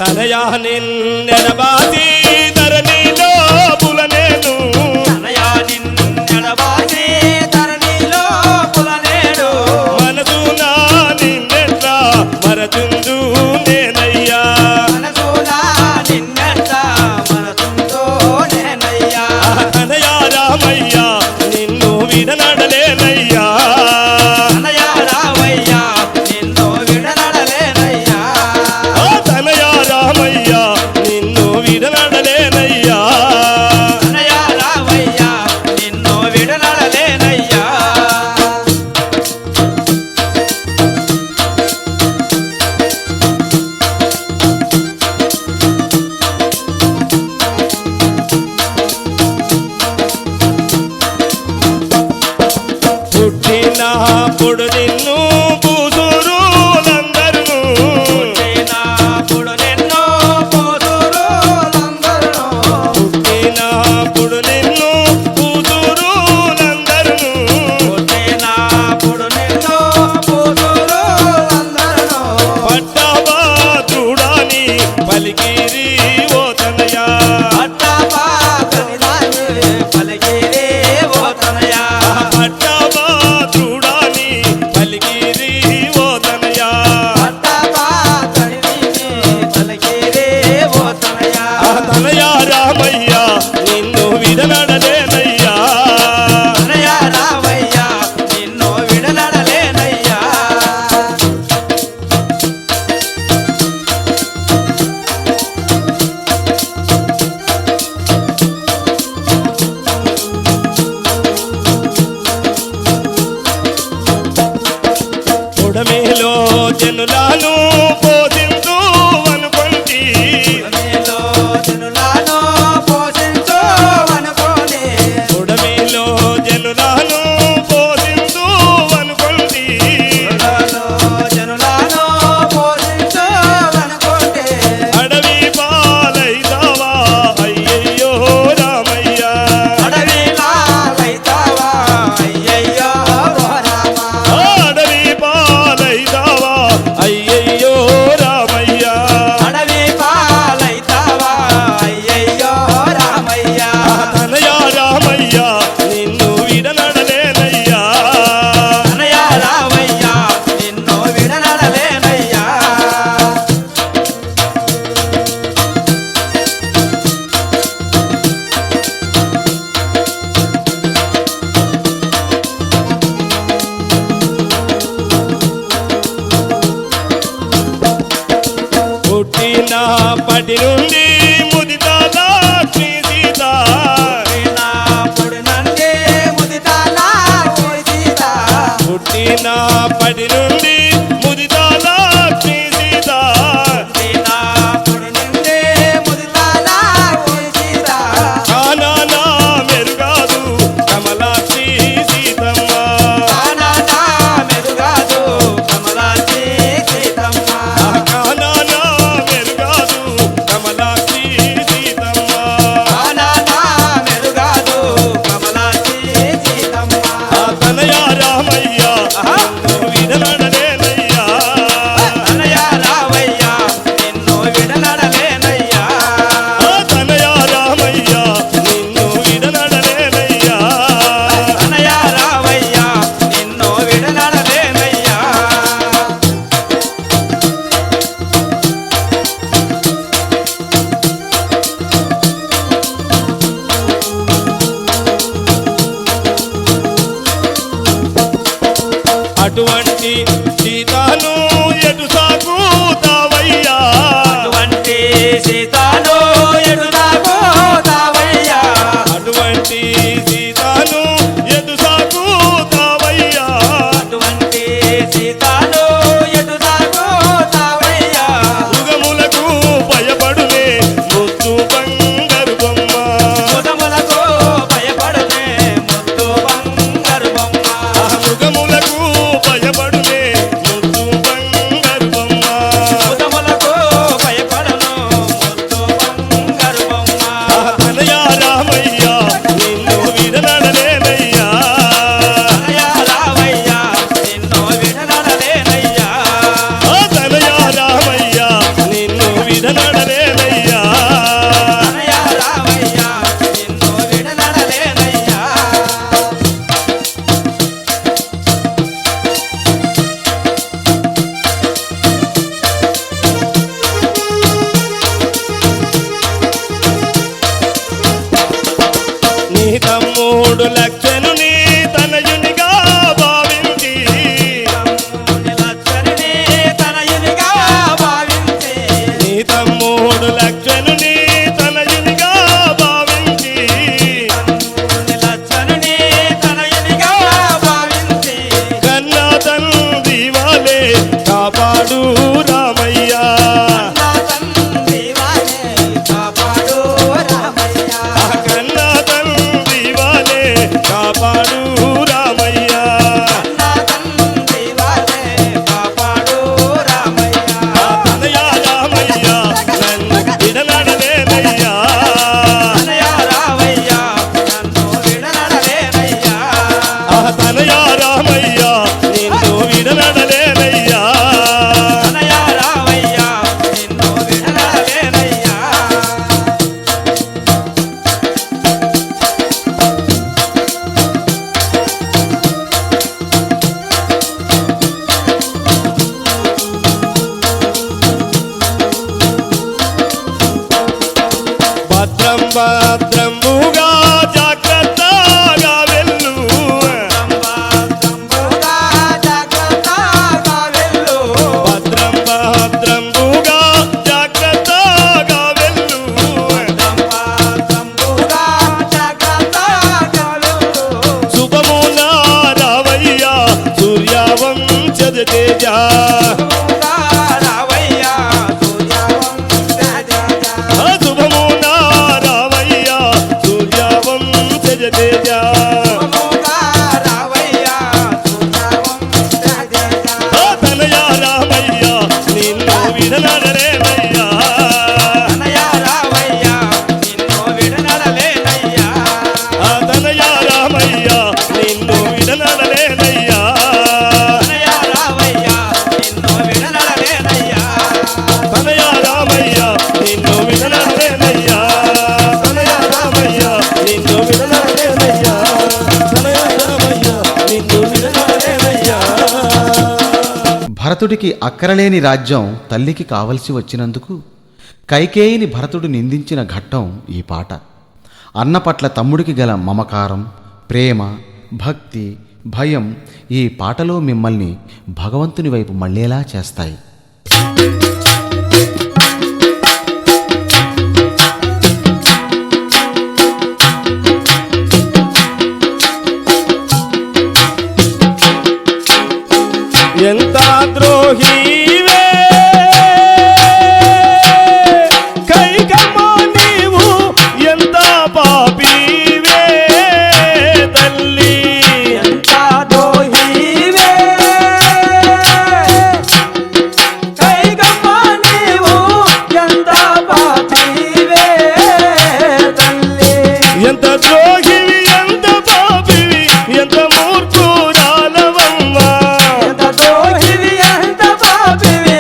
తనయా నిన్నెడబాసి ధరణిలో పులనేను తనయా నిన్నెడబాసి ధరణిలో పులనేడు మనసునా నిన్నెట్లా మరచుందు నేనయ్యా మనసునా నిన్నెట్లా మరచుందో నేనయ్యా తనయా రామయ్యా నిన్ను విడనడలేనయ్యా తనయా రామయ్యా నిన్ను విడనడలేనయ్యా తనయా రామయ్యా నిన్ను విడనడలేనయ్యా తనయా రామయ్యా నిన్ను విడనడలేనయ్యా పుట్టినప్పుడు నిన్ను పూసురులందరును పుట్టినప్పుడు నిన్ను పూసురులందరును పుట్టినప్పుడు నిన్ను పూసురులందరును పుట్టినప్పుడు నిన్ను పూసురులందరును పట్టభద్రుడాని పలికిరి ఓ తనయా పట్టభద్రుడాని పలికిరి ఓ తనయా పట్టభద్రుడాని పలికిరి ఓ తనయా పట్టభద్రుడిని పలికిరి ఓ తనయా తనయా రామయ్యా నిన్ను విడనడలేనయ్యా తనయా రామయ్యా నిన్ను విడనడలేనయ్యా ఉడమేలో జనులాను పోషించు అనుకొంటి ఉడమేలో జనులను పోషించు అనుకోని ఉడమేలో జనులాను పోషించు అనుకొంటి ఉడమేలో జనులను పోషించు అనుకోని అడవి పాలైతావా అయ్యయ్యో రామయ్యా అడవిలా వైతావా అయ్యయ్యో ఓ రామా అడవి పాలైతావా అయ్యయ్యో రామయ్యా అడవి పాలైతావా అయ్యయ్యో రామయ్యా తనయా రామయ్యా నిన్ను విడనడలేనయ్యా తనయా రామయ్యా నిన్ను విడనడలేనయ్యా పుట్టినప్పటి నుండి ముదితాల సీత పుట్టినప్పుడు నంది ముదితాలా ఓయ్ సీత పుట్టినప్పటి నుండి ముదితాల సీత పుట్టినప్పుడు నంది ముదితాలా ఓయ్ సీత కానానా మెరుగాదు కమలాక్షి సీతమ్మ కానానా మెరుగాదు కమలాక్షి సీతమ్మ కానానా మెరుగాదు కమలాక్షి సీతమ్మ కానానా మెరుగాదు కమలాక్షి సీతమ్మ తనయా రామయ్యా నిన్ను విడనడలేనయ్యా తనయా రామయ్యా నిన్ను విడనడలేనయ్యా తనయా రామయ్యా నిన్ను విడనడలేనయ్యా తనయా రామయ్యా నిన్ను విడనడలేనయ్యా అటువంటి సీతాను ఎటు సాగుతావయ్యా అటువంటి సీతాను ఎడుదాగో తావయ్యా అటువంటి సీతాను ఎటు సాగుతావయ్యా అటువంటి సీతాను ఎడుదాగో తావయ్యా మృగములకు భయపడునే ముద్దు బంగారు బొమ్మ ముదములకు భయపడనే ముద్దు బంగారు బొమ్మ మృగములకు భయపడునే ముద్దు బంగారు బొమ్మ ముదములకు భయపడను ముద్దు కాపాడు రామయ్య కన్నా తండ్రి వాలే కాపాడు రామయ్య తనయ రామయ్య నన్ను విడనాడలేనయ్యా తనయ రామయ్య నిన్ను విడనాడలేనయ్యా భద్రం భద్రముగా జాగ్రత్తగా వెళ్ళు భద్రం భద్రముగా జాగ్రత్తగా వెళ్ళు శుభమున రావయ్య సూర్యవంశజ తేజ శుభమున రావయ్య సూర్యవంశజ తేజ తనయ రామయ్య నిన్ను విడనాడలేనయ్యా తనయ రామయ్య నిన్ను విడనాడలేనయ్యా తనయ రామయ్య నిన్ను విడనాడలేనయ్యా తనయ రామయ్య నిన్ను విడనాడలేనయ్యా తనయ రామయ్య నిన్ను విడనాడలేనయ్యా భరతుడికి అక్కరలేని రాజ్యం తల్లికి కావలసి వచ్చినందుకు కైకేయిని భరతుడు నిందించిన ఘట్టం ఈ పాట. అన్న పట్ల తమ్ముడికి గల మమకారం, ప్రేమ, భక్తి, భయం ఈ పాటలో మిమ్మల్ని భగవంతుని వైపు మళ్ళేలా చేస్తాయి. ఎంత ద్రోహివే కైకమ్మ నీవు ఎంత పాపివే తల్లి ఎంత ద్రోహివి ఎంత పాపివి ఎంత మూర్ఖురాలవమ్మా ఎంత ద్రోహివి ఎంత పాపివి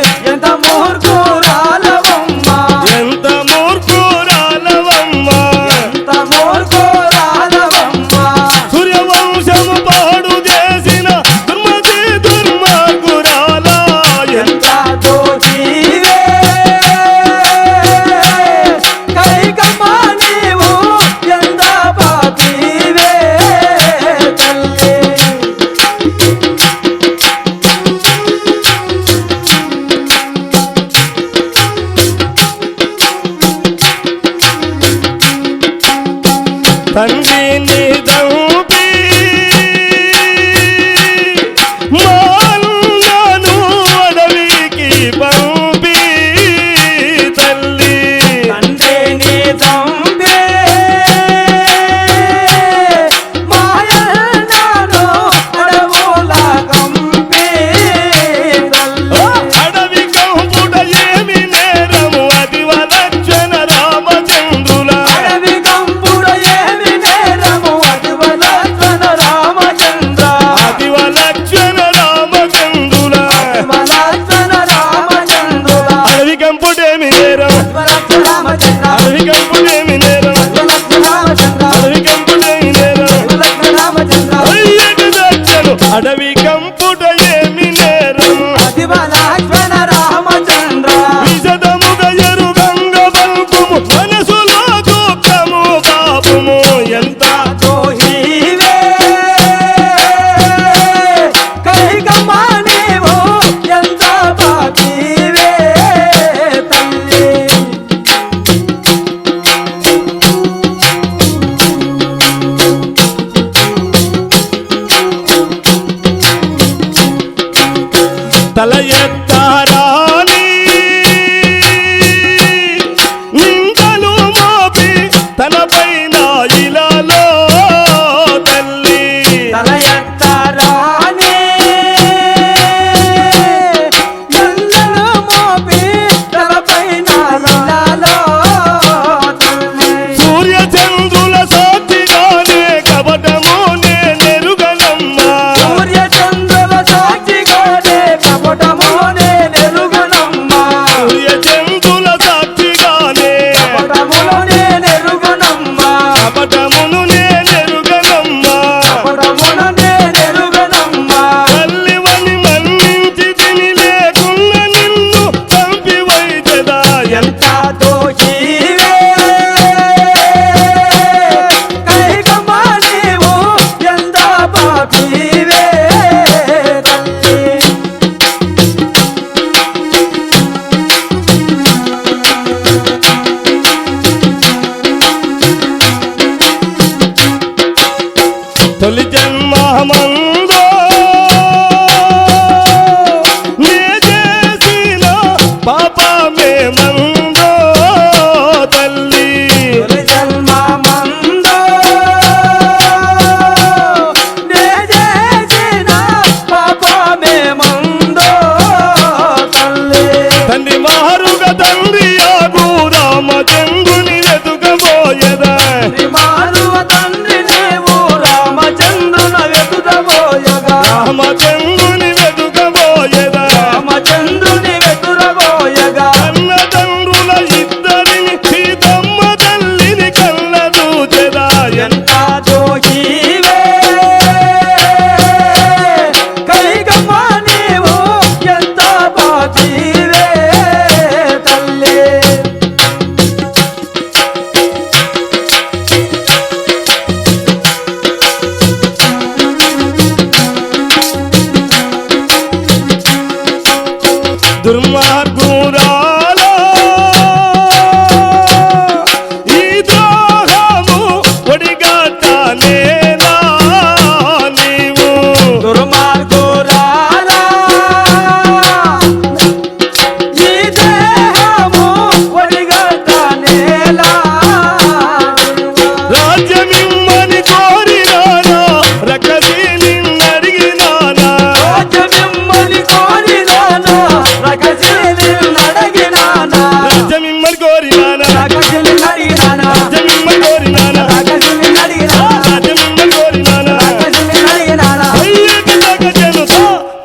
తల ఎత్తారాని నిందలు మోపి తన పైన ఇలాలో తల్లి తల ఎత్తారాని నిందలు మోపి తలపైన ఇలాలో తల్లి సూర్య చంద్రుల సాక్షిగానే కపటమునే నెరుగనమ్మా సూర్య చంద్రుల సాక్షిగానే కపటమునే నెరుగనమ్మా సూర్య చంద్రుల సాక్షిగానే కపటమునే నెరుగనమ్మా కపటమును నెరుగనమ్మా కపటమునే నెరుగనమ్మా తల్లివని మన్నించి తిని లేకున్న నిన్ను చంపి వైద్యదా ఎంత దోషివే కైకమ్మ నీవు ఎంత పాపివే తల్లి తొలి జన్మమందో నే చేసిన పాపమే మందో తల్లి తొలి జన్మమందు నే చేసిన పాపమే మందో తల్లి తండ్రి మారుగా తండ్రి ఆగు రామచంద్రుని వెతుకబోయదా మారువ తండ్రి నీవు రామచంద్రున వెతుకబోయగా రామచంద్రుని వెతుకబోయదా రామచంద్రుని వెతురబోయగా అన్నతండ్రుల ఇద్దరిని సీతమ్మ తల్లిని కళ్ళ దూచెదా ఎంత దోషివే కైకమ్మ నీవు ఎంత పాపివే తల్లి దుర్మార్గురాలో ఈ ద్రోహము ఒడిగట్టనేలా నీవు దుర్మార్గురాలా ఈ దేహము ఒడిగట్టనేలా రాజ్యమిమ్మని కోరినానా రకసి నిన్నడిగినానా రాజ్యమిమ్మని కోరినానా రకసిని నడగినానా రాజ్యమిమ్మని కోరినానా రకసిని నడిగినానా రాజ్యమిమ్మని కోరినానా రకసిని నడిగినానా రాజ్యమిమ్మని కోరినానా రకసిని నడిగినానా అయ్యకి జగజనుతో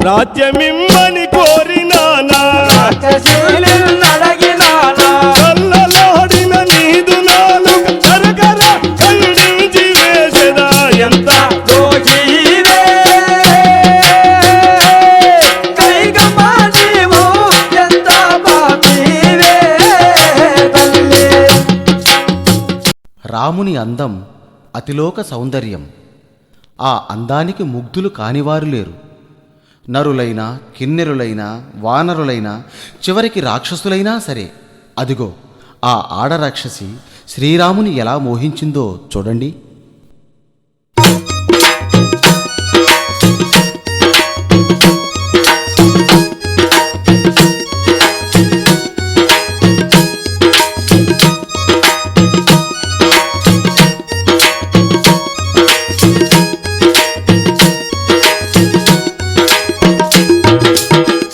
రాజ్యమిమ్మని కోరినానా రకసిని నడగినానా కళ్ళలాడిన నీదు నాలుక కరకర ఖండించి వేసెదా ఎంత దోషివే కైకమ్మ నీవు ఎంత పాపివే తల్లి రాముని అందం అతిలోక సౌందర్యం. ఆ అందానికి ముగ్ధులు కానివారు లేరు. నరులైనా కిన్నెరులైనా వానరులైనా చివరికి రాక్షసులైనా సరే. అదిగో ఆ ఆడరాక్షసి శ్రీరాముని ఎలా మోహించిందో చూడండి.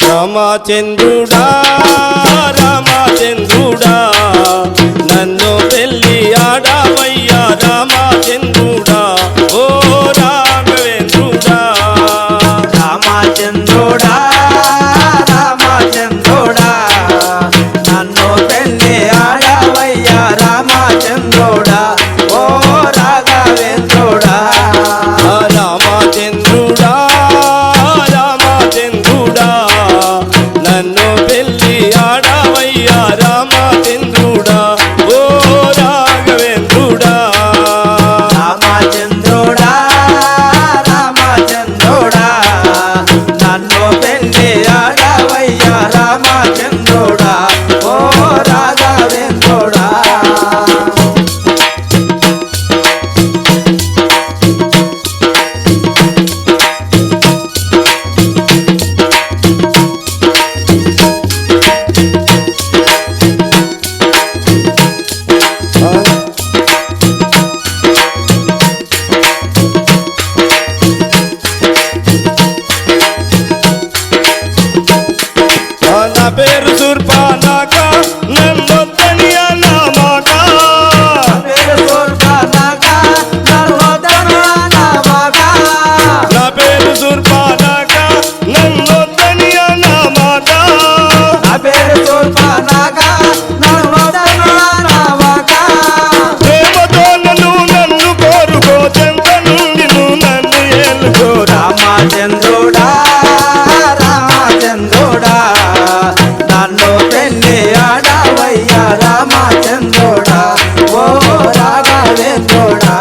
రామచంద్రుడా రామచంద్రుడా నన్ను పెళ్ళి ఆడవయ్యా రామచంద్రుడా ఓ రాఘవేంద్రుడా రామచంద్రుడా రామచంద్రుడా నన్ను పెళ్ళి ఆడవయ్యా రామచంద్రుడా ఓ రాఘవేంద్రుడా రామచంద్రుడా రామచంద్రుడా నన్ను పెళ్ళి ఆడవయ్యా రామ నా పేరు శూర్పణఖ నన్నొద్దని అన్నమాట పేరు శూర్పణఖ నన్నొద్దని అన్నమాట నా పేరు శూర్పణఖ నన్నొద్దని అన్నమాట నా పేరు శూర్పణఖ నన్నొద్దని అన్నమాట ప్రేమతో నన్ను కోరుకో చెంత నుండి నువ్వు నన్ను ఏలుకో రామచంద్రుడా రామచంద్రుడా నన్ను పెళ్లి ఆడవయ్యా రామచంద్రుడా ఓ రాఘవేంద్రుడా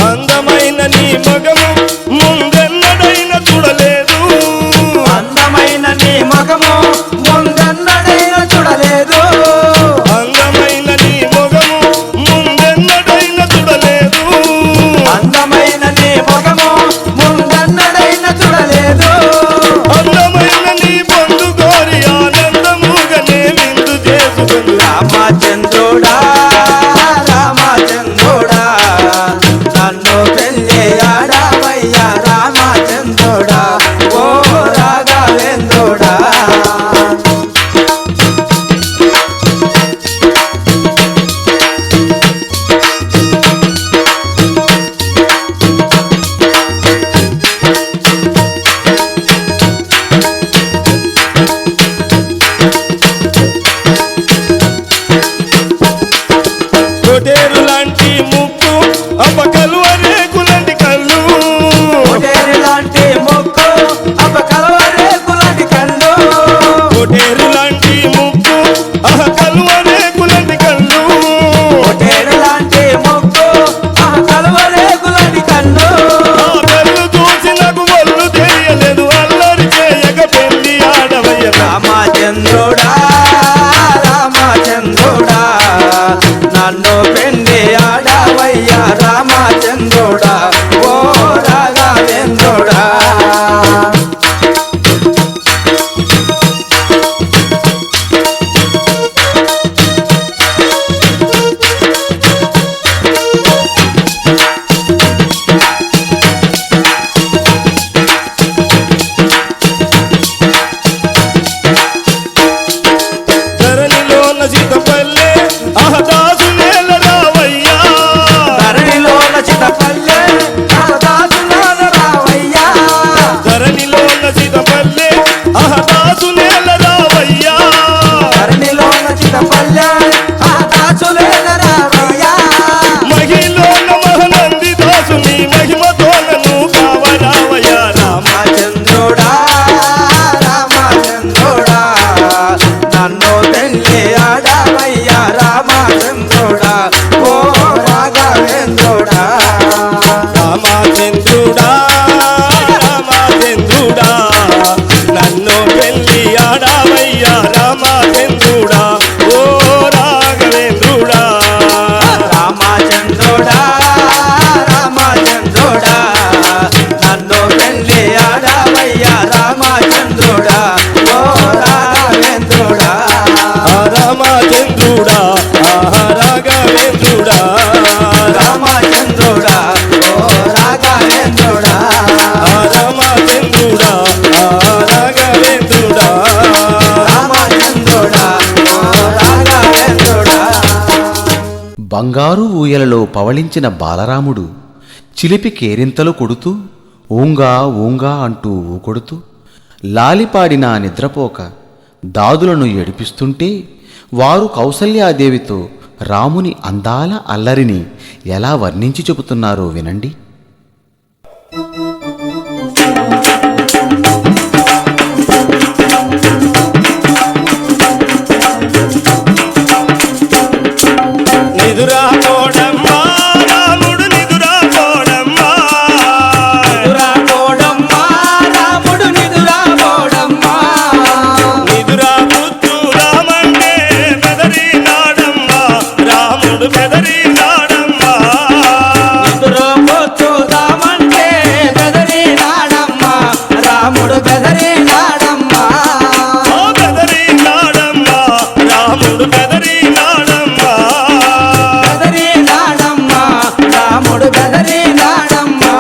అందమైన నీ మగము ముందెన్నడైనా చూడలేదు అందమైన నీ ముఖము ముందన్నడైనా చూడలేదు అందమైన నీ మగము ముందెన్నడైనా చూడలేదు అందమైన నీ ముఖము ముందన్నడైనా చూడలేదు అందమైన నీ పొందు కోరి ఆనందముగానే విందు చేసుకుందు రామచంద్రుడా రామచంద్రుడా నన్ను పెళ్లి ఆడవయ్యా రామచంద్రుడా ఓ రాఘవేంద్రుడా కొటేరు లాంటి ముక్కు అపకలు రేకులంటి కళ్ళు కొటేరు లాంటి ముక్కు అప్ప కలవరేకులాంటి కళ్ళు కొటేరు లాంటి ముక్కు అహకలు రేకులంటి కళ్ళు కొటేరు లాంటి ముక్కు అప్ప కలవరేకులాంటి కళ్ళు ఆ కళ్ళు చూసి నాకు ఒళ్ళు తెలియలేదు అల్లరి చేయక పెళ్లి ఆడవయ్య రామచంద్రుడా రామచంద్రుడా నన్ను పెళ్లి ఆడవయ్యా రామచంద్రుడా ఓ రాఘవేంద్రుడా ధరణిలోన సీతపల్లె అహదాసు నేల రావయ్యా ధరణిలోన చిన్నపల్లె దాసులాన రావయ్యా ధరణిలోన సీతపల్లె అహదాసు నేల రావయ్యా ధరణిలోన చిన్నపల్లె దాసులేన రావయ్యా మహిలోన మహనంది దాసుని మహిమతో నన్ను కావరావయ్యా రామ రామచంద్రుడా రామచంద్రుడా నన్ను పెళ్లి ఆడవయ్యా రామచంద్రుడా ఓ రాఘవేంద్రుడా రామచంద్రుడా రామచంద్రుడా నన్ను పెళ్లి ఆడవయ్యా రామచంద్రుడా ఓ రాఘవేంద్రుడా రామచంద్రుడా రామచంద్రుడా నన్ను పెళ్లి ఆడవయ్యా రామచంద్రుడా ఓ రాఘవేంద్రుడా రామచంద్రుడా రాఘవేంద్రుడా రామచంద్రుడా ఓ రాఘవేంద్రుడా రామచంద్రుడా రాఘవేంద్రుడా రామచంద్రుడా ఓ రాఘవేంద్రుడా బంగారు ఊయలలో పవళించిన బాలరాముడు చిలిపి కేరింతలు కొడుతూ ఊంగా ఊంగా అంటూ ఊకొడుతూ లాలిపాడిన నిద్రపోక దాదులను ఏడిపిస్తుంటే వారు కౌసల్యాదేవితో రాముని అందాల అల్లరిని ఎలా వర్ణించి చెబుతున్నారో వినండి. నిదురా కోడమ్మా రాముడు నిదురా కోడమ్మా నిదురా కోడమ్మా రాముడు నిదురా కోడమ్మా నిదురా పుత్రు రామంటే మెదరి నాడమ్మా రాముడు రాముడు బెదరినాడమ్మా నిదురపోచుదామంటే బెదరినాడమ్మా రాముడు బెదరినాడమ్మా బెదరినాడమ్మా రాముడు బెదరినాడమ్మా బెదరినాడమ్మా రాముడు బెదరినాడమ్మా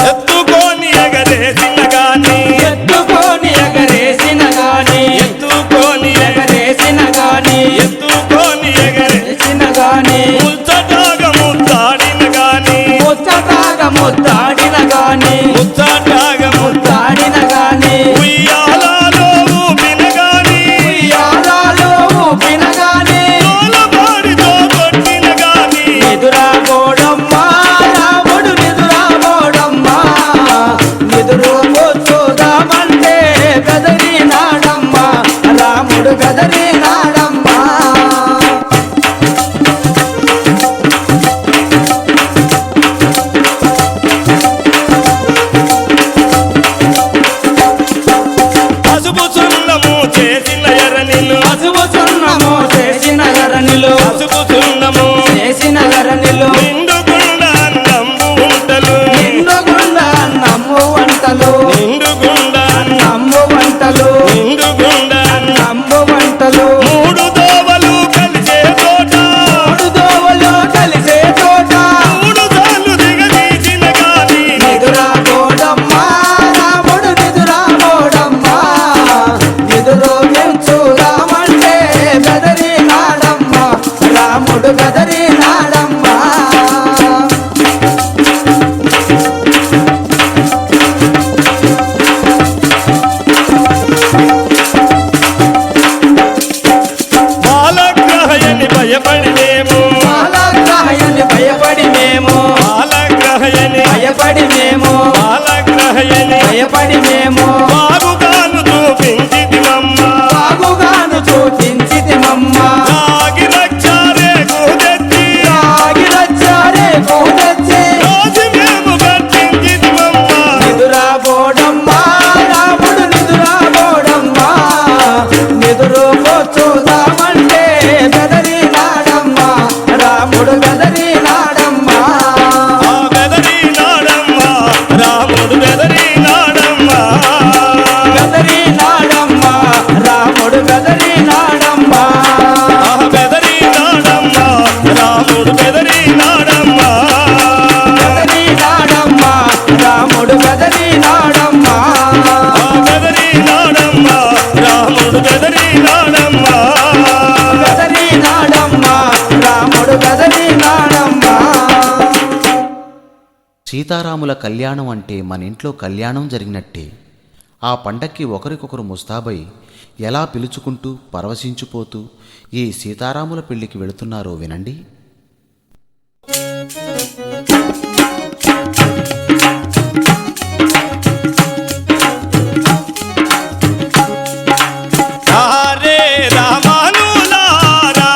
ఎత్తుకొని ఎగరేసిన గాని ఎత్తుకొని ఎగరేసిన గాని ఎత్తుకొని ఎగరేసిన గాని ఎత్తుకొని ఎగరేసిన గాని ముచ్చటాగా ముద్దాడిన గాని ముచ్చటాగా ముద్దాడిన గాని ముచ్చటాగా ముద్దాడిన గాని ఉయ్యాలలో ఊపిన గాని ఉయ్యాలలో ఊపిన గాని తోలబాడితో కొట్టిన గాని నిదురాబోడమ్మా రాముడు నిదురాబోడమ్మా నిదురుపోచుదామంటే గదరినాడమ్మా రాముడు గదరినాడమ్మా పసుపు సున్నము చేసిన ఎర్రనిల్లు పసుపు సున్నము చేసిన గరనిలు పసుపు సున్నము చేసిన గరనిలు నిండుగుండ అన్నంబు ఉంటలు నిండుగుండ నమ్ము వంటలు నిండుగుండ నమ్ము వంటలు నిండుగుండ నమ్ము వంటలు మూడు దోవలు కలిసే తోట మూడు దోవలు కలిసే చోట మూడు సార్లు దిగదీసిన గాని నిదురాబోడమ్మా రాముడు నిదురాబోడమ్మా నిదురు పెంచుదామంటే బెదరినాడమ్మా రాముడు బెదరినాడమ్మా బాలగ్రహయని భయపడినేము బాలగ్రహయని భయపడి మేము బాలగ్రహయని భయపడి మేము బాలగ్రహయని భయపడి మేము బాగుగాను చూపించితివమ్మ బాగుగాను చూపించితిమమ్మ రాగి రక్షారే కూదెత్తి ఆగిరచ్చారే కూదెచ్చి రోజు మేము కట్టించితివమ్మ నిదురాబోడమ్మా రాముడు నిదురాబోడమ్మా నిదురుపోచుదామంటే బెదరినాడమ్మా రాముడు బెదరినాడమ్మా ఆ బెదరినాడమ్మా రాముడు బెదరినాడమ్మా బెదరినాడమ్మా రాముడు బెదరినాడమ్మా ఆ బెదరినాడమ్మా రాముడు బెదరినాడమ్మా బెదరినాడమ్మా రాముడు బెదరినాడమ్మా ఆ బెదరినాడమ్మా రాముడు బెదరినాడమ్మా బెదరినాడమ్మా రాముడు బెదరినాడమ్మా సీతారాముల కళ్యాణం అంటే మన ఇంట్లో కళ్యాణం జరిగినట్టే. ఆ పండక్కి ఒకరికొకరు ముస్తాబై ఎలా పిలుచుకుంటూ పరవశించిపోతూ ఈ సీతారాముల పెళ్లికి వెళుతున్నారో వినండి. రారే రామానులారా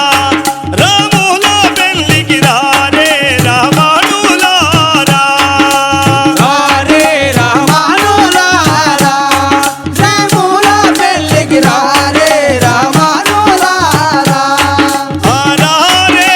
రాముల పెళ్లికి రారే రామానులారా రారే రామానులారా రాముల పెళ్ళికి రారే రామానులారా రారే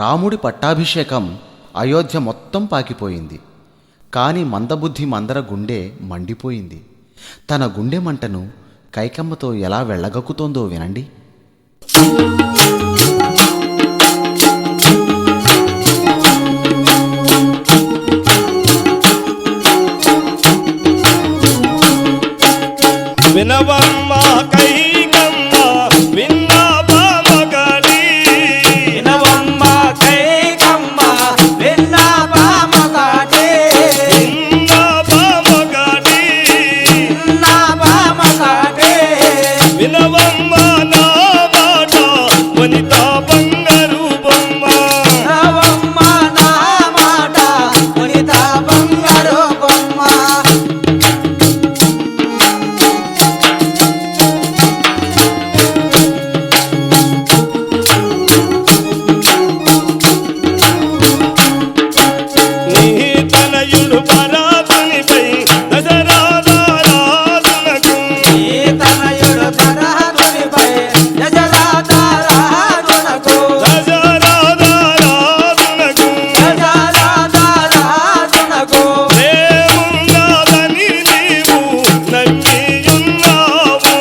రాముడి పట్టాభిషేకం అయోధ్య మొత్తం పాకిపోయింది. కాని మందబుద్ధి మందర గుండె మండిపోయింది. తన గుండె మంటను కైకమ్మతో ఎలా వెళ్ళగక్కుతోందో వినండి. వినవమ్మ కైకమ్మ విన్నా బామగడి వినవమ్మ కైకమ్మ విన్నా బామగడి విన్నా బామగడి విన్నా బామగడి వినవమ్మ నా మాట వనిత బంగారు బొమ్మ వినవమ్మ నా మాట వనిత బంగారు బొమ్మ నీ తనయుడు పరాతునిపై దశరథ రాజునకు ఈ తనయుడు తరహతునిపై యజరాజ రాజునకు దశరథ రాజునకు యజరాజ రాజునకు ప్రేమున్నదని నీవు నమ్మియున్నావు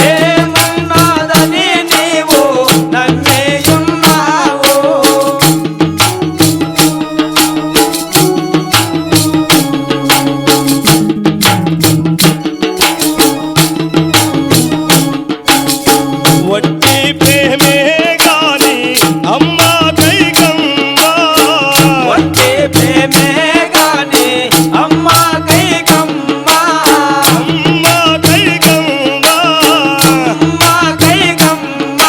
ఏమున్నదని నీవు నమ్మియున్నావు వట్టి ప్రేమే గాని అమ్మ కైకమ్మ వట్టి ప్రేమే గాని అమ్మ కైకమ్మ అమ్మ కైకమ్మ అమ్మ కైకమ్మ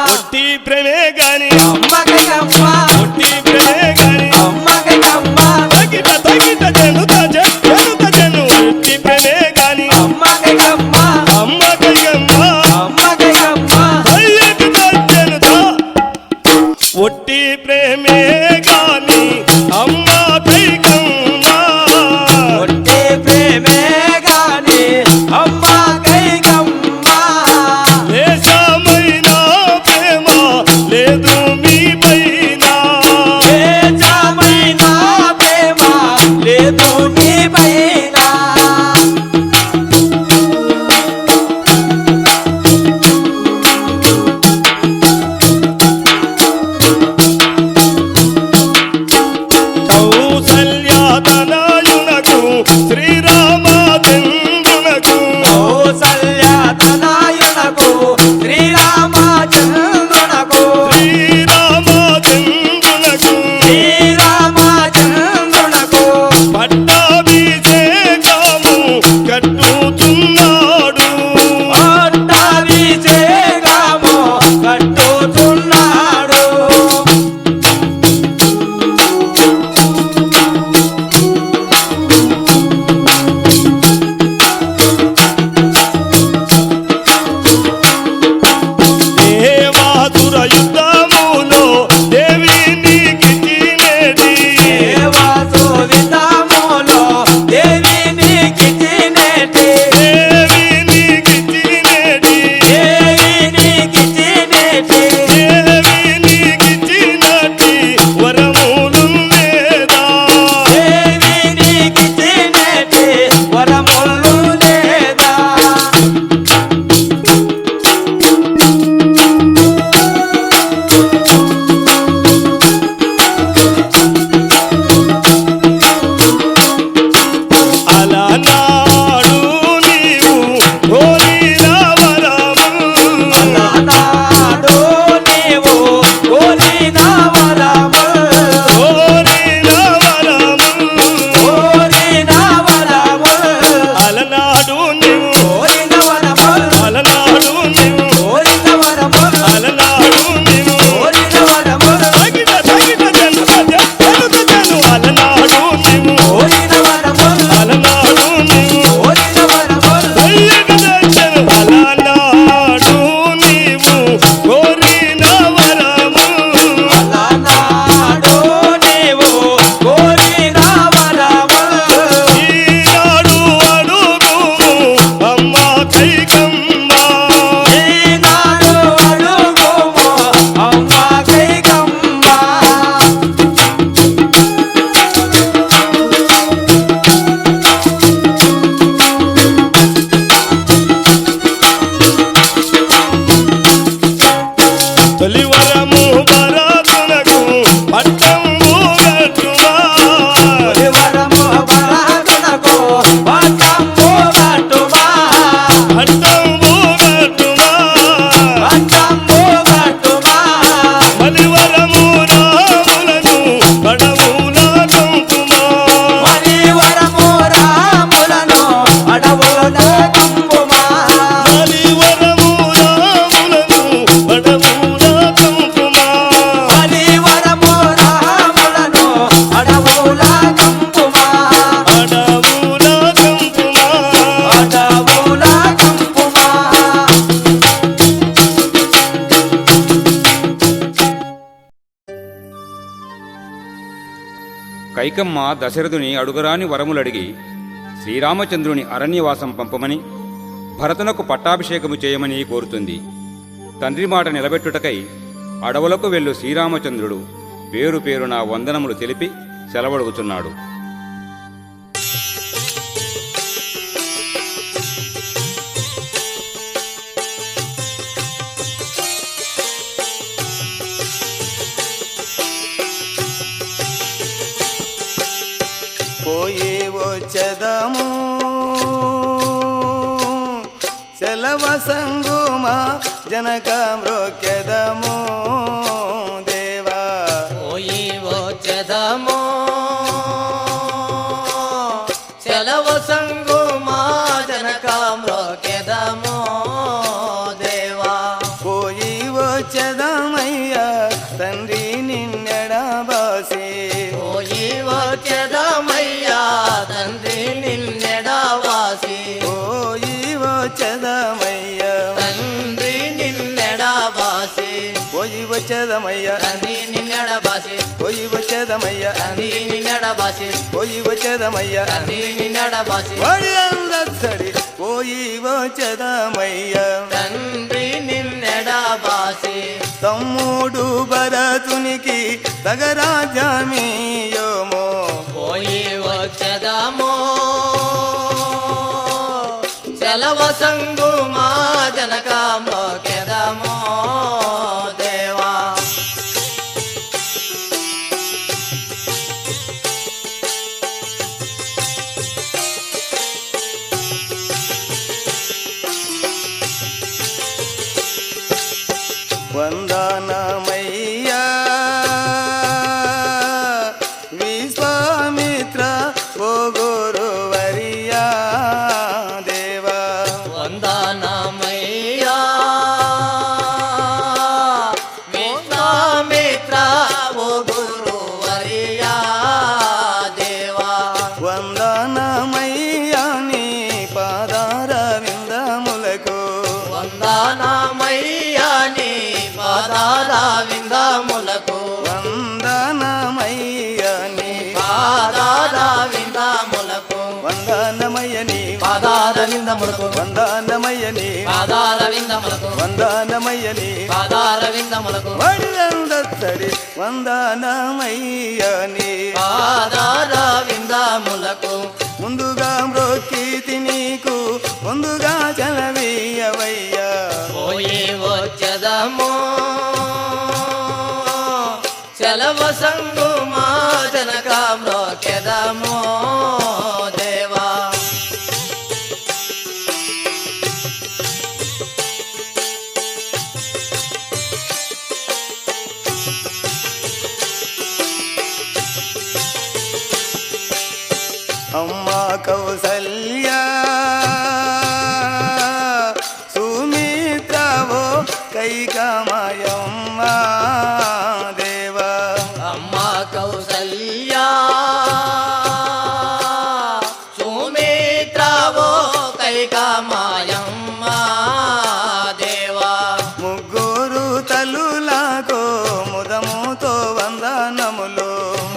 వట్టి ప్రేమే గాని అమ్మ కైకమ్మ వట్టి ప్రేమే గాని అమ్మ కైకమ్మ తగిట తగిట జనుత జను వట్టి ప్రేమే గాని అమ్మ కైకమ్మ అమ్మ కైకమ్మ అమ్మ కైకమ్మ తయ్యట జనుత వట్టి ప్రేమే గాని అమ్మ కైకమ్మ వట్టి ప్రేమే గాని అమ్మ కైకమ్మ దేశమైన ప్రేమ లేదు మీ పైన ఏజమైన ప్రేమ లేదు నీ పైన కౌసల్యా కైకమ్మ దశరథుని అడుగరాని వరములడిగి శ్రీరామచంద్రుని అరణ్యవాసం పంపమని, భరతునకు పట్టాభిషేకము చేయమని కోరుతుంది. తండ్రి మాట నిలబెట్టుటకై అడవులకు వెళ్ళు శ్రీరామచంద్రుడు పేరు పేరున వందనములు తెలిపి సెలవడుగుచున్నాడు. పోయి వచ్చదము సెలవ సంగుమా జనక మ్రోక్యదము దేవా. పోయి వచ్చదము సెలవ సంగుమా జనక మ్రోకెదము దేవా. పోయి వచ్చదమయ్యా తండ్రి నిన్నెడబాసి. పోయి వచ్చదమయ్యా తండ్రి నిన్నెడవాసి. పోయి వచ్చదమయ్యా తండ్రి నిన్నెడవాసి. పోయి వచ్చదమయ్యా తండ్రి నిన్నెడవాసి. పోయి వచ్చదమయ్యా తండ్రి నిన్నెడవాసి. పోయి వచ్చదమయ్యా తండ్రి నిన్నెడవాసి. వాడి అందరి పోయి వచ్చదమయ్యా. తండ్రి నిన్నెడవాసి. తమ్ముడు భరతునికి తగరాజమీయోమో. పోయి వచ్చదము సెలవ సంగుమా జనక మ్రోకెదము దేవా. వందనమయ్యా విశ్వామిత్ర ఓ గురువర్యా దేవా. వందనమయ్యా విశ్వామిత్ర ఓ గురువర్యా దేవా. వందనమయ్యా నీ పాదార విందములకు. వందనమయ్యా నీ పాదార విందములకు. వందనమయ్యా నీ పాదార విందములకు. వందనమయ్య నీ పాదార విందములకు. వందనమయ్య నీ పాదార విందములకు. వందనమయ్య నీ పాదార విందములకు. వడిలందరి వందనమయ్య నీ పాదార విందములకు. ముందుగా మ్రోక్కితి నీకు ముందుగా చలవీయవయ్యా. పోయి వచ్చదము సెలవ సంగుమా జనక మ్రోకెదము దేవా. అమ్మా కౌసల్యా సుమిత్రవో కైకమయమ్మ దేవా. అమ్మ కౌసల్యా సుమిత్రవో కైకమయమ్మ దేవా. ముగ్గురు తల్లులకు ముదముతో వందనములు.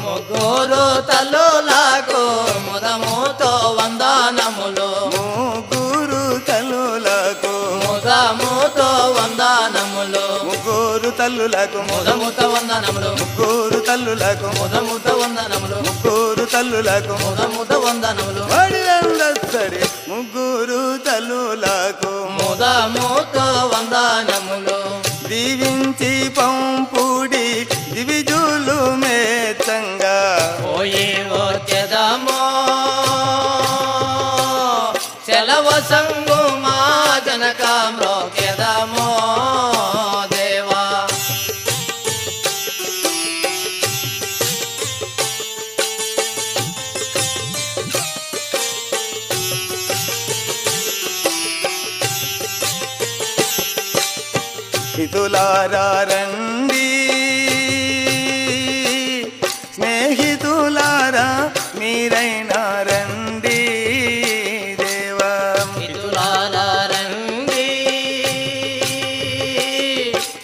ముగ్గురు తల్లులకు ముదముతో వందనములు. ముగ్గురు తల్లులకు ముదముతో వందనములు. ముగ్గురు తల్లులకు ముదముతో వందనములు. ముగ్గురు తల్లులకు ముదముతో వందనములు. ముగ్గురు తల్లులకు ముదముతో వందనములు. వడిలందరి ముగ్గురు తల్లులకు ముదముతో వందనములు. దీవించి పంపుడి దివిజులు మేచ్చంగా. పోయి వచ్చదము సెలవ సంగుమా జనక మ్రోకెదము దేవా. హితులారా రండి స్నేహితులారా మీరైనా రండి దేవా. హితులారా రండి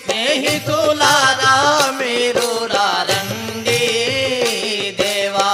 స్నేహితులారా మీరు రండి దేవా.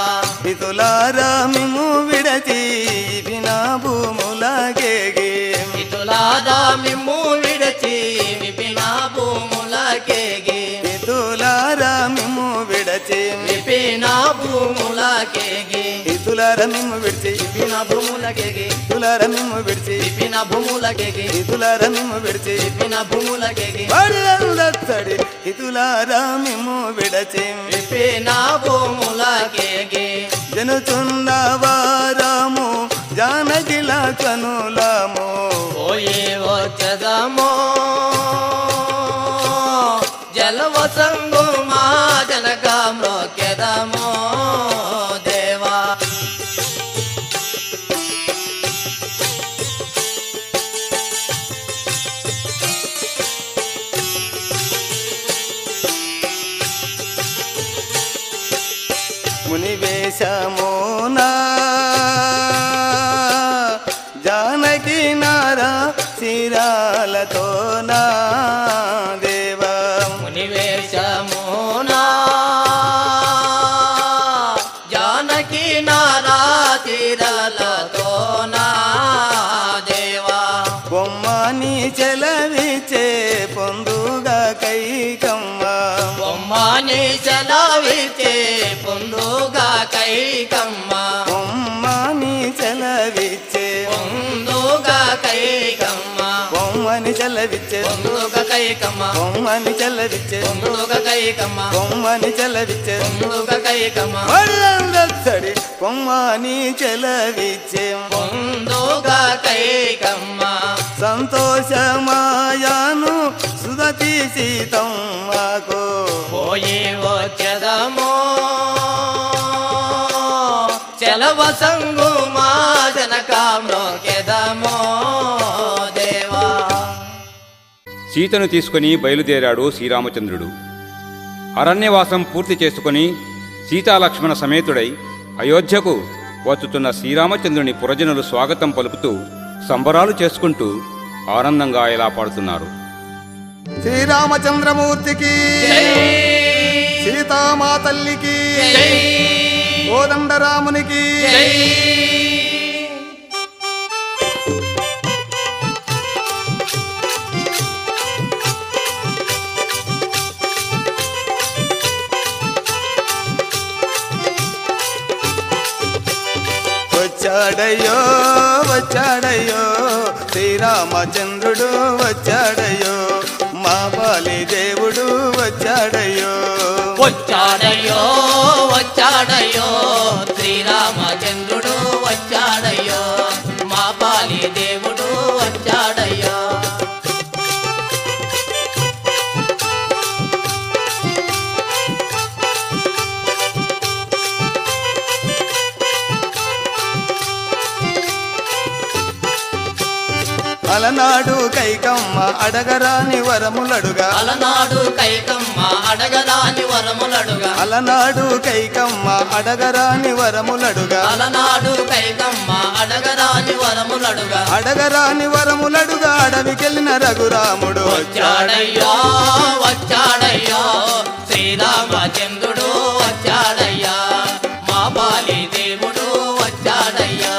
విడిచి విపిన భూములకేగి హితులార మిమ్ము విడిచి విపిన భూములకేగి హితులార మిమ్ము విడిచి విపిన భూములకేగి హితులార మిమ్ము విడిచి విపిన భూములకేగి వడిలందత్తడి హితులార మిమ్ము విడచి విపిన భూములకేగి జనుచున్న వారము జానకిల కనులము పోయి వచ్చదమో జలవసంగు మా జనక మ్రోకెదమో దేవా ముని వేషమునా జానకి నారా శిరాలతో నా దేవా మునివేశమునా జానకి నారా తీరలతో నా దేవా బొమ్మని చెలవిచే పొందుగా కైకమ్మ బొమ్మని చలావితే పొందుగా కైకమ్మ బొమ్మని చెలవిచ్చే పొందుగా కైకమ్మ బొమ్మని చెలవిచ్చే పొందుగా కైకమ్మ బొమ్మని చెలవిచ్చే పొందుగా కైకమ్మ బొమ్మని చెలవిచ్చే పొందుగా కైకమ్మ వళ్ళందడి బొమ్మని చెలవిచ్చే పొందుగా కైకమ్మ సంతోషమాయాను సుదతి సీతమ్మకు పోయి వచ్చదమో చలవసంగు మా జనక మ్రోకెదమో దేవా సీతను తీసుకుని బయలుదేరాడు శ్రీరామచంద్రుడు. అరణ్యవాసం పూర్తి చేసుకుని సీతాలక్ష్మణ సమేతుడై అయోధ్యకు వచ్చుతున్న శ్రీరామచంద్రుని పురజనులు స్వాగతం పలుకుతూ సంబరాలు చేసుకుంటూ ఆనందంగా ఇలా పాడుతున్నారు. శ్రీరామచంద్రమూర్తికి జై సీతామా తల్లికి జై కోదండరామునికి జై వచ్చాడయ్యో వచ్చాడయ్యో శ్రీరామచంద్రుడు వచ్చాడయ్యో మా బాలి దేవుడు వచ్చాడయ్యో వచ్చాడయ్యో వచ్చాడయ్యో శ్రీరామచంద్రుడు వచ్చాడయ్యో మా పాలి దేవుడు వచ్చాడయ్యో అలనాడు కైకమ్మ అడగరాని వరములడుగా అలనాడు కైకమ్మ అడగరాని వరములడుగా అలనాడు కైకమ్మ అడగరాని వరములడుగా అలనాడు కైకమ్మ అడగరాని వరములడుగా అడగరాని వరములడుగా అడవికెళ్ళిన రఘురాముడు వచ్చాడయ్యో వచ్చాడయ్యో శ్రీరామచంద్రుడు వచ్చాడయ్యా మా బాలి దేవుడు వచ్చాడయ్యా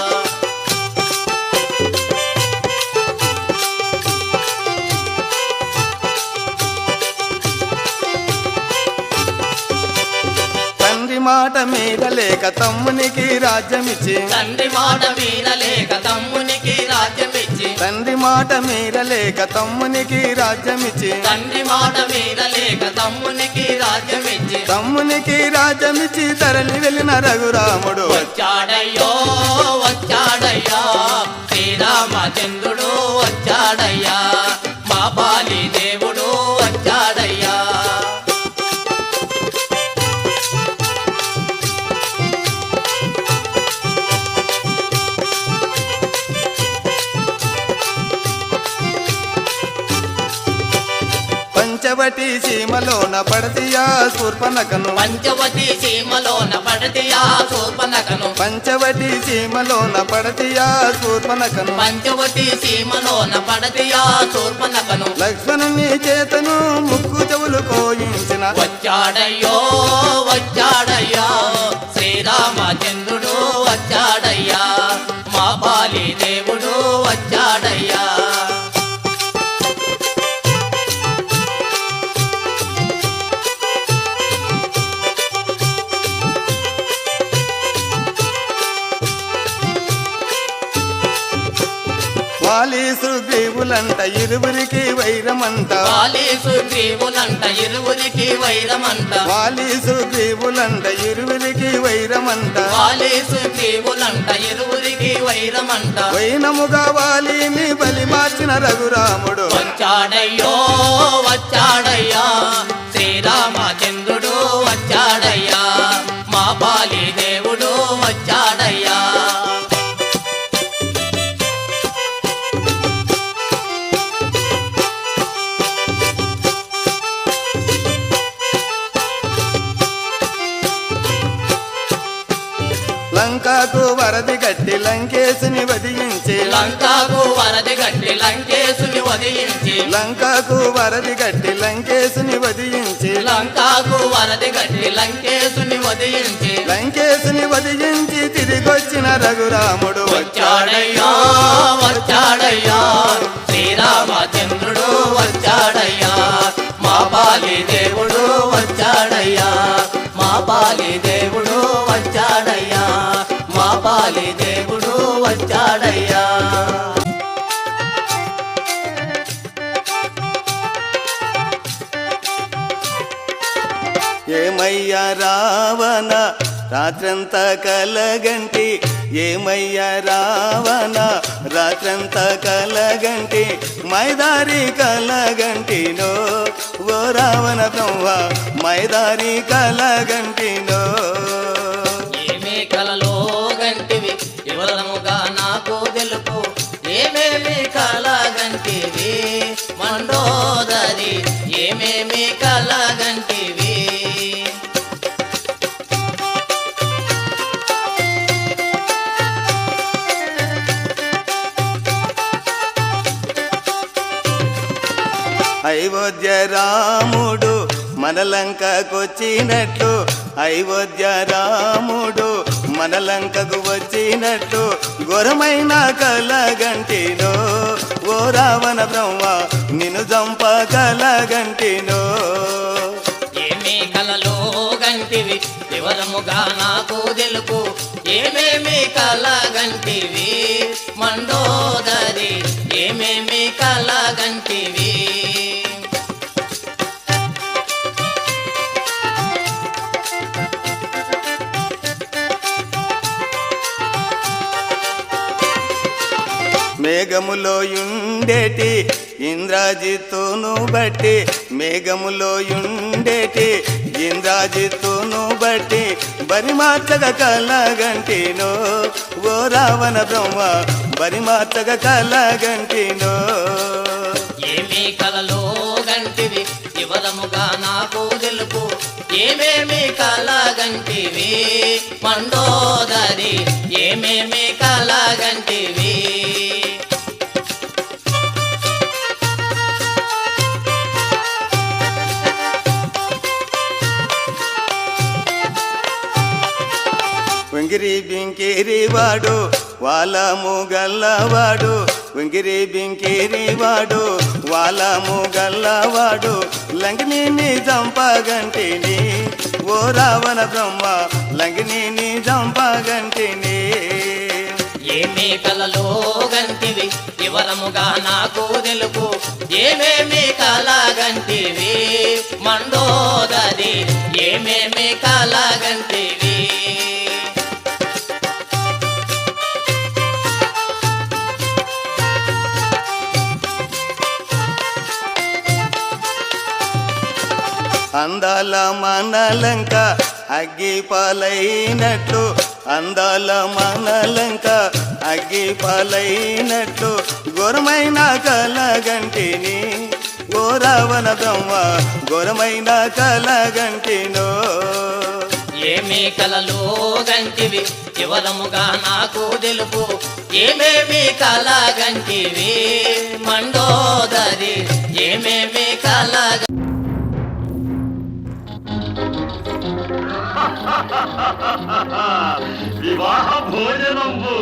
తండ్రి మాట మీద లేక తమ్మునికి రాజ్యమిచ్చి తండ్రి మాట మీద లేక తమ్మునికి రాజ్యమిచ్చి తండ్రి మాట మీద లేక తమ్మునికి రాజ్యమిచ్చి తండ్రి మాట మీద లేక తమ్మునికి రాజ్యమిచ్చి తమ్మునికి రాజ్యమిచ్చి తరలి వెళ్ళిన రఘురాముడు వచ్చాడయ్యో వచ్చాడయ్యా శ్రీరామచంద్రుడు వచ్చాడయ్యా మా బాలి దేవుడు వచ్చాడయ్యా పంచవటి సీమలోన పడతియా శూర్పణఖను పంచవటి సీమలోన పడతియా శూర్పణఖను పంచవటి సీమలోన పడతియా శూర్పణఖను పంచవటి సీమలోన పడతియా శూర్పణఖను లక్ష్మణుని చేతను ముక్కు చెవులు కోయించిన వచ్చాడయ్యో వచ్చాడయ్యా శ్రీరామచంద్రుడు వచ్చాడయ్యా మా బాలి దేవుడు వచ్చాడయ్యా వాలి సుగ్రీవులంట ఇరువురికి వైరమంట వాలి సుగ్రీవులంట ఇరువురికి వైరమంట వాలి సుగ్రీవులంట ఇరువురికి వైరమంట వాలి సుగ్రీవులంట ఇరువురికి వైరమంట వైనముగా వాలిని బలి మార్చిన రఘురాముడు వచ్చాడయ్యో వచ్చాడయ్యా శ్రీరామచంద్రుడు వచ్చాడయ్యా మా బాలి దేవుడు వచ్చాడయ్యా లంకాకు వరది గట్టి లంకేశుని వధించి లంకాకు వరది గట్టి లంకేశుని వధించి లంకాకు వరది గట్టి లంకేశుని వధించి లంకాకు వరది గట్టి లంకేశుని వధించి లంకేశుని వధించి తిరిగొచ్చిన రఘురాముడు వచ్చాడయ్యా వచ్చాడయ్యా శ్రీరామచంద్రుడు వచ్చాడయ్యా మా బాలి దేవుడు వచ్చాడయ్యా మా బాలి దేవుడు వచ్చాడయ్యా మా బాలి దేవుడు వచ్చాడయ్యా ఏమయ్యా రావణ రాత్రంతా కలగంటి ఏమయ్యా రావణ రాత్రంతా కలగంటి మైదారి కలగంటినో ఓ రావణ బ్రహ్మ మైదారి కలగంటినో ఏమే కలలో గంటివి వివరముగా నాకు తెలుపు ఏమేమి కలగంటివి మండోదరి ఏమేమి కలగంటివి అయోధ్య రాముడు మన లంకకొచ్చినట్లు అయోధ్య రాముడు మన లంకకు వచ్చినట్లు ఘోరమైన కలగంటినో ఓ రావణ బ్రహ్మ నిన్ను చంప కలగంటినో ఏమి కలలో గంటివి వివరముగా నాకు తెలుపు ఏమేమి కలగంటివి మండోదరి ఏమేమి కలగంటివి మేఘములో యుండేటి ఇంద్రాజిత్తును బట్టి మేఘములో యుండేటి ఇంద్రాజిత్తును బట్టి బరిమార్చగ కలగంటినో ఓ రావణ బ్రహ్మ బరిమార్చగ కలగంటినో ఏమి కలలో గంటివి వివరముగా నాకు తెలుపు ఏమేమి కలగంటివి మండోదరి ఏమేమి కలగంటివి వెంగిరి బింకిరి వాడు వాలము గల్లవాడు వెంగిరి బింకిరి వాడు వాలము గల్లవాడు లంగిని చంపగంటిని ఓ రావణ బ్రహ్మ లంగిని చంపగంటిని ఏమి కలలో గంటివి వివరముగా నాకు తెలుపు ఏమేమి కలగంటివి మండోదరి ఏమేమి కలగంటివి అందాల మనలంక అగ్గి పాలైనట్లు అందాల మనలంక అగ్గి పాలైనట్లు ఘోరమైన కలగంటిని ఓ రావణ బ్రహ్మ ఘోరమైన కలగంటినో ఏమి కలలో గంటివి వివరముగా నాకు తెలుపు ఏమేమి కలగంటివి మండోదరి ఏమేమి కలగ వివాహ భోజనంబు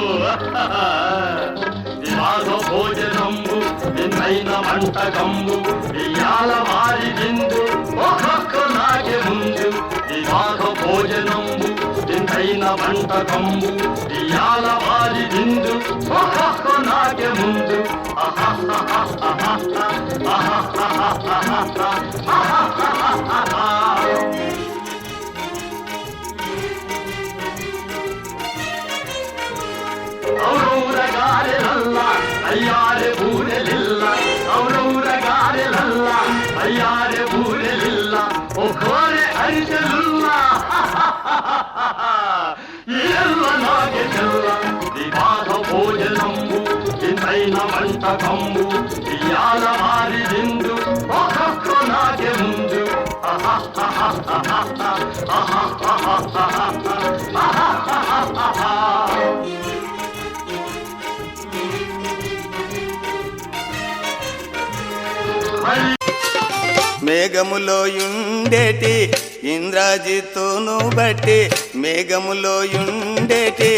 వివాహ భోజనంబు నిన్నైన మంటకంబు ఇయాల మారి విందు ఒక్కొక్క నాగే ముందు వివాహ భోజనంబు నిన్న ఎన్నైన వంటకంబు ఇయాల వారి విందు నాకే ముందు ఔరగారెలల్ల అయ్యారే బూరెలిల్ల ఔరగారెలల్ల అయ్యారే బూరెలిల్ల ఓ కోరె అరిసెలుల్ల ఎల్ల నాగే చెల్ల వివాహ భోజనంబు ఇంతైన వంటకంబు ఇయాల వారి విందు ఒక్కొక్క నాగే ముందు మేఘములో యుండేటి ఇంద్రాజిత్తును బట్టి మేఘములో యుండేటి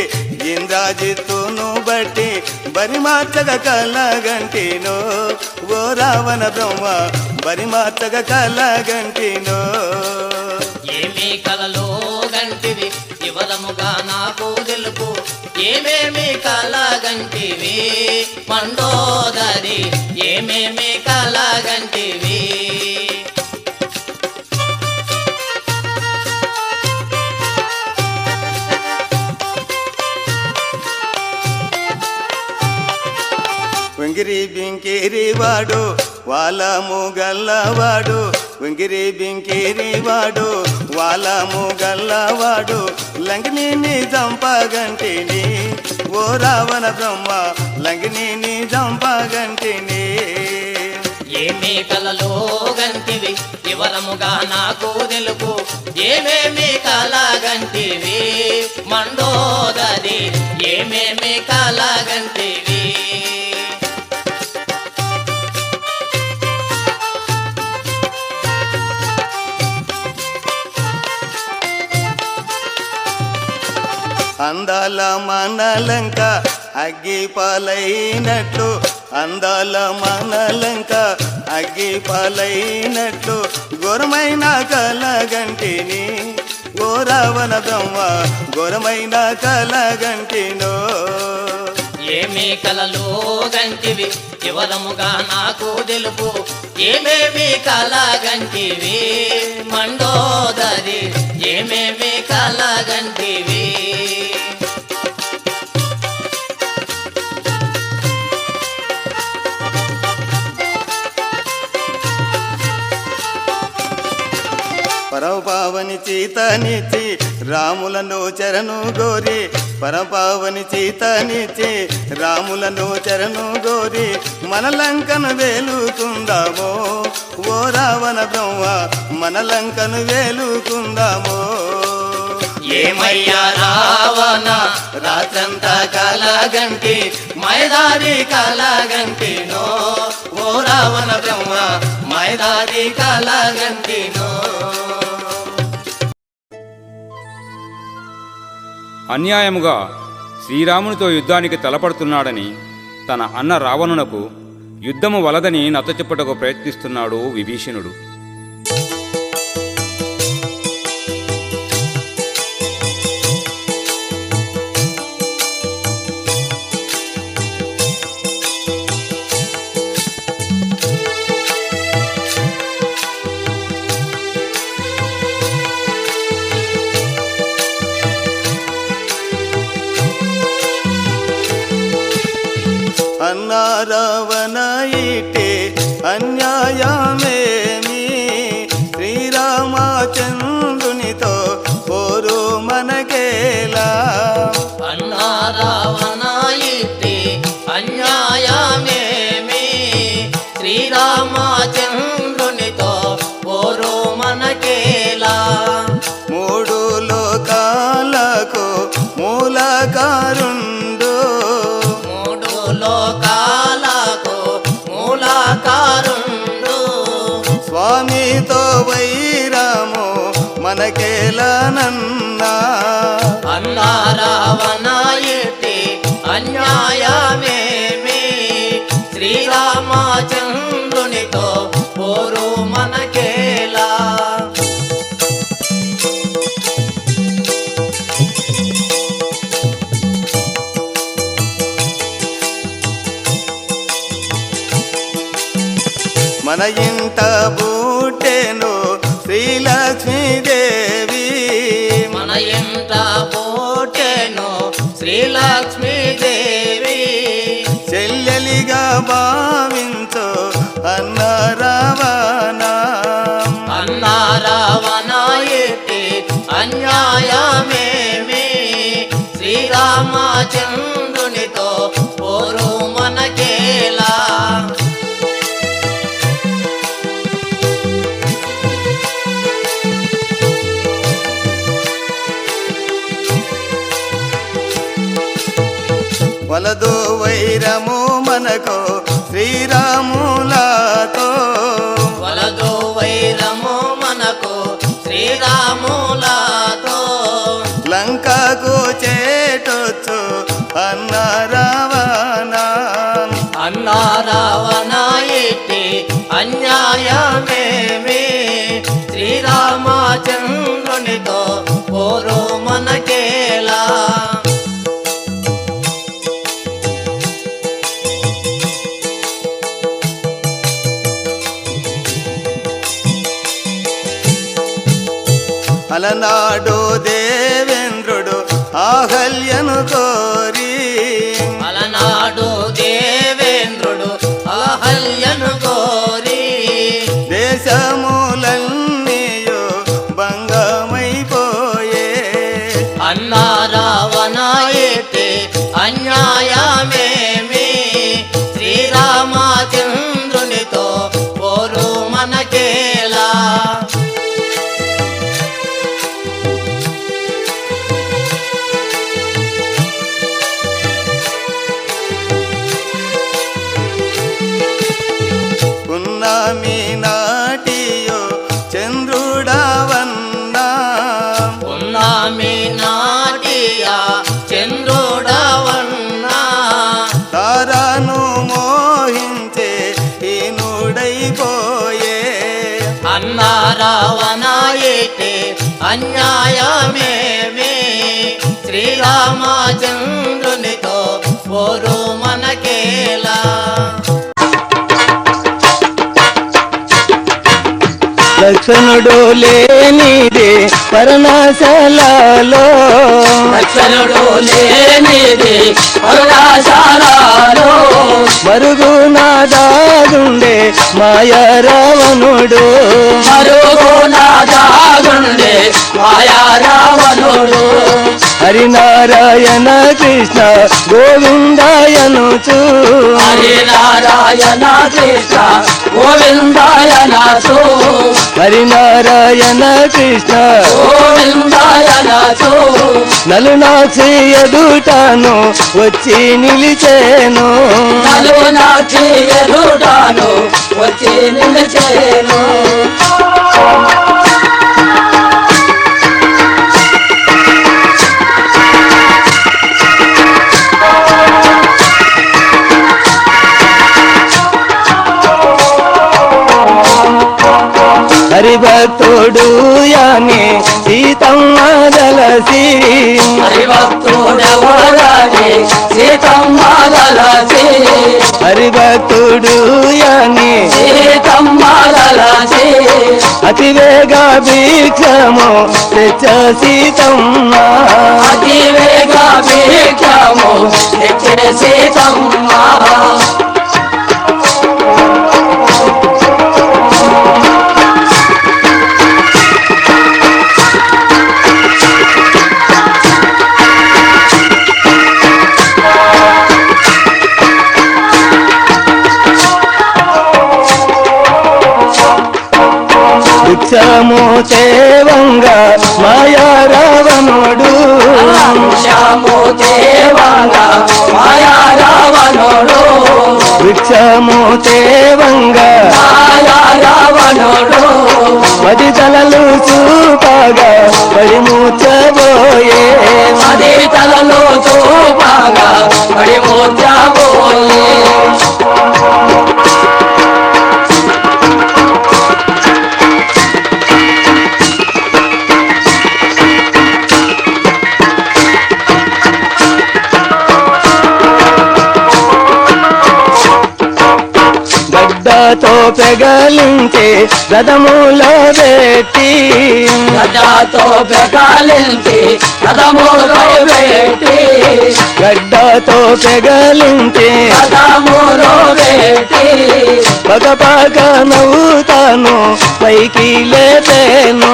ఇంద్రాజిత్తును బట్టి బరిమార్చగ కలగంటినో ఓ రావణ బ్రహ్మ బరిమార్చగ కలగంటినో ఏమి కలలో గంటివి వివరముగా నాకు తెలుపు ఏమేమి కలగంటివి మండోదరి ఏమేమి కలగంటివి వెంగిరి బింకిరి వాడు వాలము గల్లవాడు వెంగిరి బింకిరి వాడు వాలము గల్లవాడు లంకిని చంపగంటిని ఓ రావణ బ్రహ్మ లంకిని చంపగంటిని ఏమి కలలో గంటివి వివరముగా నాకు తెలుపు ఏమేమి కలగంటివి మండోదరి ఏమేమి కలగంటివి అందాల మనలంక అగ్గి పాలైనట్లు అందాల మనలంక అగ్గి పాలైనట్లు ఘోరమైన కలగంటిని ఓ రావణ బ్రహ్మ ఘోరమైన కలగంటినో ఏమి కలలో గంటివి వివరముగా నాకు తెలుపు ఏమేమి కలగంటివి మండోదరి ఏమేమి కలగంటివి పరపావని చీతనిచ్చి రాములను చరణు గోరి పరపావని చీతనిచ్చి రాములను చరణు గోరి మన లంకను వేలుకుందామో ఓ రావణ బ్రహ్మ మన లంకను వేలుకుందామో ఏమయ్యా రావణ రాత్రంతా కలగంటి మైదారి కలగంటినో ఓ రావణ బ్రహ్మ మైదారి కలగంటినో అన్యాయముగా శ్రీరామునితో యుద్ధానికి తలపడుతున్నాడని తన అన్న రావణునకు యుద్ధము వలదని నచ్చచెప్పుటకు ప్రయత్నిస్తున్నాడు విభీషణుడు. అన్నా రావణ ఇటే అన్యాయమేమి శ్రీరామచంద్రునితో పోరు మనకేలా అన్నా రావణ ఇట్టి అన్యాయమేమి శ్రీరామచంద్రునితో పోరు మనకేలా మూడు లోకాలకు మూలకారుండు మూడు లోకాలకు మూలకారుండు స్వామితో వైరము మనకేలనన్నా అన్నా రావణ ఇట్టి అన్యాయమేమి శ్రీరామచంద్రునితో పోరు మనకేలా మన ఇంట బూటెను శ్రీలక్ష్మీదేవి మన ఇంట పోటెను శ్రీలక్ష్మీదేవి చెల్లెలిగా భావించు అన్న రావణ అన్న రావణ ఎట్టి అన్యాయమేమి శ్రీరామచంద్రునితో పోరు మనకేలా వలదు వైరము మనకు శ్రీరాములతో వలదు వైరము మనకు శ్రీరాములతో లంకకు చేటొచ్చు అన్న రావణ అన్న రావణ ఎట్టి అన్యాయమేమి శ్రీరామచంద్రునితో పోరు మనకేలా అలనాడు దేవేంద్రుడు ఆహల్యను కోరి అలనాడు దేవేంద్రుడు అహల్యను కోరి దేశములన్నీయు భంగమైపోయే అన్న రావణ ఎట్టి అన్యాయమేమి శ్రీరామచంద్రునితో పోరు మనకేలా పున్నమి నాటియో చంద్రుడవన్నా పున్నమి నాటియా చంద్రుడవన్నా తారాను మోహించే హీనుడైపోయే అన్న రావణ ఎట్టి అన్యాయమేమి శ్రీరామచంద్రునితో పోరు మనకేలా లక్షణుడు లేనిదే పరనాశలలో లక్షణుడు లేనిది పరనాశాలలో మరుగున దాగుండే మాయా రావణుడు మరుగున దాగుండే మాయా రావణుడు హరినారాయణ కృష్ణ గోవిందాయనుచు హరినారాయణ కృష్ణ గోవిందాయనసు హరినారాయణ కృష్ణ గోవిందాయనసు నలునాక్షి ఎదుటను వచ్చి నిలిచేను నలునాక్షి ఎదుటాను వచ్చి నిలిచేను హరిభక్తుడు యాని సీతమ్మ దలసి హరిభక్తుడెవరని సీతమ్మ దలసి హరిభక్తుడు యాని సీతమ్మ దలసి అతివేగ భిక్షము తెచ్చ సీతమ్మ అతివేగ భిక్షము తెచ్చే సీతమ్మ భిక్షము తేవంగా మాయా రావణుడు భిక్షము తేవంగా మాయా రావణుడు భిక్షము తేవంగా మాయా రావణుడు పది తలలు చూపగా పడిమూర్చబోయే పది తలలు చూపగా పడిమూర్చబోయే గడ్డతో పెగలించే రథములో పెట్టి గడ్డతో పెగాలించి రథములో పెట్టి గడ్డతో పెగలించే రథములో పెట్టి పగపగ నవ్వుతాను పైకి లేపేను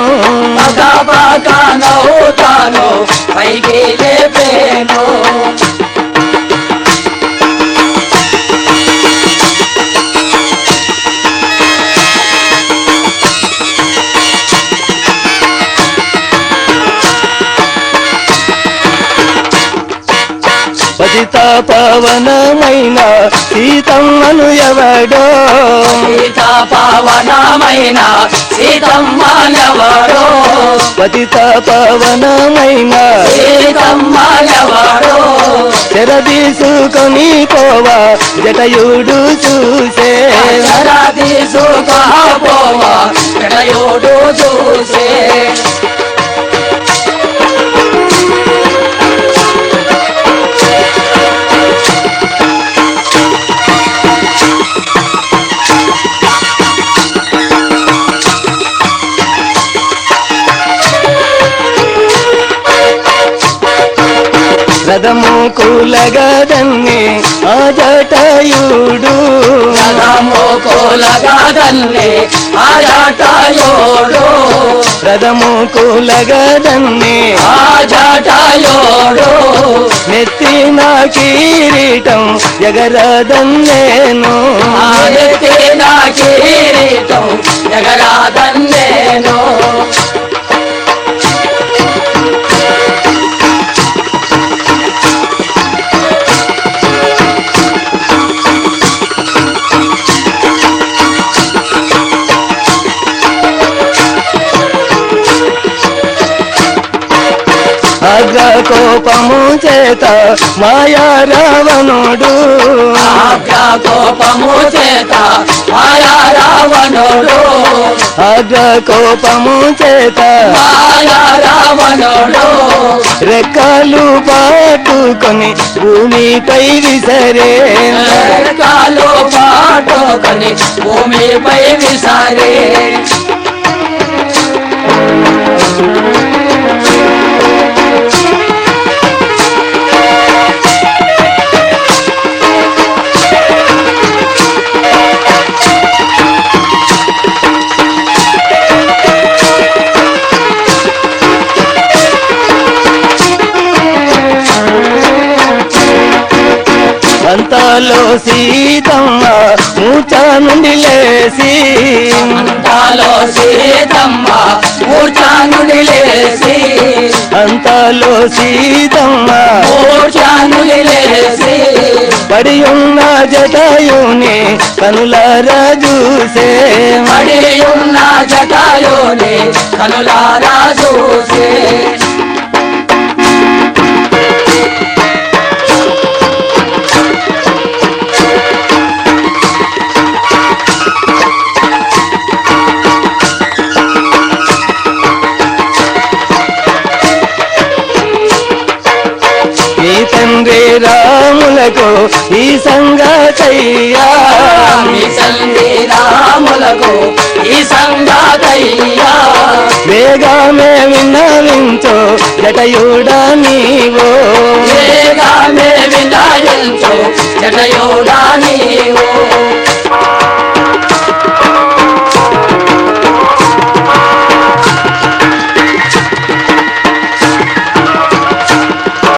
పగ పగ నవ్వుతాను పైకి లేపేను పతిత పవనమైన సీతమ్మను ఎవడో సీత పవనమైన సీతమ్మనెవడో పతిత పవనమైన సీతమ్మనెవడో తెరదీసుకొని పోవా జటయుడు చూసే తీసుకపోవా జటయుడు చూసే రథము కూలగదన్ని ఆ జటయుడు రథము కూలగదన్ని ఆ జటయుడు రథము కూలగదన్ని ఆ జటయుడు నెత్తిన కిరీటం ఎగరదన్నేను ఎత్తిన కిరీటం ఎగరాదన్నేను అగ్ర కోపము చేత మాయా రావణుడు ఆజ్ఞ కోపము చేత మాయా రావణుడు అగ్ర కోపము చేత మాయా రావణుడు రెక్కలు పాటుకొని భూమిపై విసరే కాలు పాటుకొని భూమిపై విసారే అంతలో సీతమ్మ మూర్ఛ నుండి లేసి అంతలో సీతమ్మ మూర్ఛ నుండి లేసి అంతలో సీతమ్మ మూర్ఛ నుండి లేసి పడి ఉన్న జటాయుని కనులారా చూసే పడి ఉన్న జటాయుని కనులారా చూసే ఈ తండ్రి రాములకు ఈ సంగతయ్యా మీ తండ్రి రాములకు ఈ సంగతయ్యా వేగామే విన్నవించో జటయుడా నీవో వేగామే వినాయించు జటయుడా నీవు